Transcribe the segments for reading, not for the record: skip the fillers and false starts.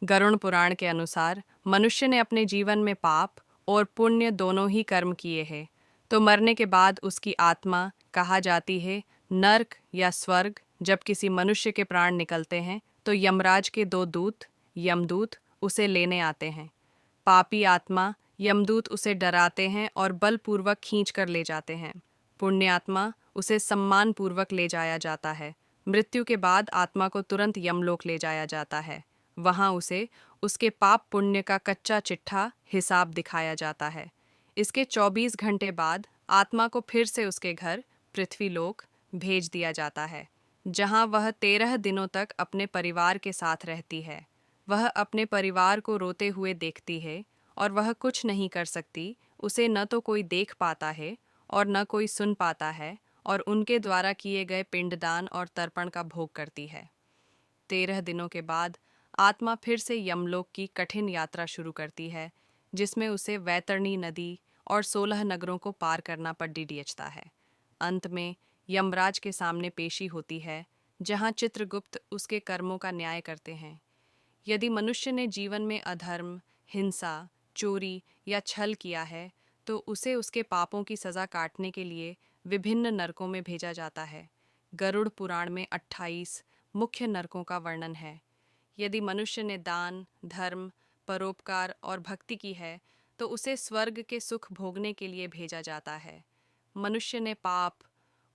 गरुड़ पुराण के अनुसार मनुष्य ने अपने जीवन में पाप और पुण्य दोनों ही कर्म किए हैं, तो मरने के बाद उसकी आत्मा कहा जाती है नर्क या स्वर्ग। जब किसी मनुष्य के प्राण निकलते हैं तो यमराज के दो दूत, यमदूत, उसे लेने आते हैं। पापी आत्मा यमदूत उसे डराते हैं और बलपूर्वक खींच कर ले जाते हैं। पुण्य आत्मा उसे सम्मानपूर्वक ले जाया जाता है। मृत्यु के बाद आत्मा को तुरंत यमलोक ले जाया जाता है। वहाँ उसे उसके पाप पुण्य का कच्चा चिट्ठा हिसाब दिखाया जाता है। इसके 24 घंटे बाद आत्मा को फिर से उसके घर पृथ्वीलोक भेज दिया जाता है, जहाँ वह 13 दिनों तक अपने परिवार के साथ रहती है। वह अपने परिवार को रोते हुए देखती है और वह कुछ नहीं कर सकती। उसे न तो कोई देख पाता है और न कोई सुन पाता है, और उनके द्वारा किए गए पिंडदान और तर्पण का भोग करती है। 13 दिनों के बाद आत्मा फिर से यमलोक की कठिन यात्रा शुरू करती है, जिसमें उसे वैतरणी नदी और 16 नगरों को पार करना पड़ता है। अंत में यमराज के सामने पेशी होती है, जहाँ चित्रगुप्त उसके कर्मों का न्याय करते हैं। यदि मनुष्य ने जीवन में अधर्म, हिंसा, चोरी या छल किया है, तो उसे उसके पापों की सज़ा काटने के लिए विभिन्न नरकों में भेजा जाता है। गरुड़ पुराण में 28 मुख्य नरकों का वर्णन है। यदि मनुष्य ने दान, धर्म, परोपकार और भक्ति की है, तो उसे स्वर्ग के सुख भोगने के लिए भेजा जाता है। मनुष्य ने पाप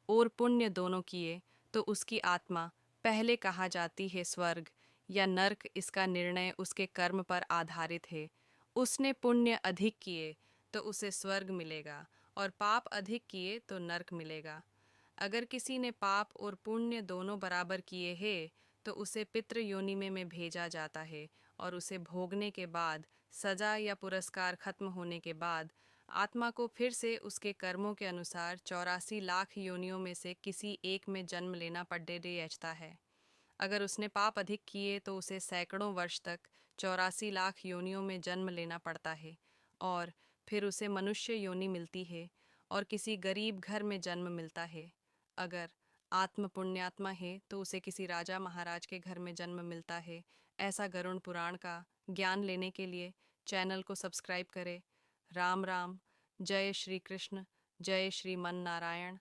और पुण्य दोनों किए, तो उसकी आत्मा पहले कहा जाती है स्वर्ग या नर्क। इसका निर्णय उसके कर्म पर आधारित है। उसने पुण्य अधिक किए तो उसे स्वर्ग मिलेगा, और पाप अधिक किए तो नर्क मिलेगा। अगर किसी ने पाप और पुण्य दोनों बराबर किए हैं, तो उसे पितृ योनि में भेजा जाता है, और उसे भोगने के बाद, सजा या पुरस्कार खत्म होने के बाद, आत्मा को फिर से उसके कर्मों के अनुसार 84 लाख योनियों में से किसी एक में जन्म लेना पड़ता है। अगर उसने पाप अधिक किए तो उसे सैकड़ों वर्ष तक 84 लाख योनियों में जन्म लेना पड़ता है, और फिर उसे मनुष्य योनि मिलती है और किसी गरीब घर में जन्म मिलता है। अगर आत्म पुण्यात्मा है तो उसे किसी राजा महाराज के घर में जन्म मिलता है। ऐसा गरुड़ पुराण का ज्ञान लेने के लिए चैनल को सब्सक्राइब करें। राम राम। जय श्री कृष्ण। जय श्रीमन नारायण।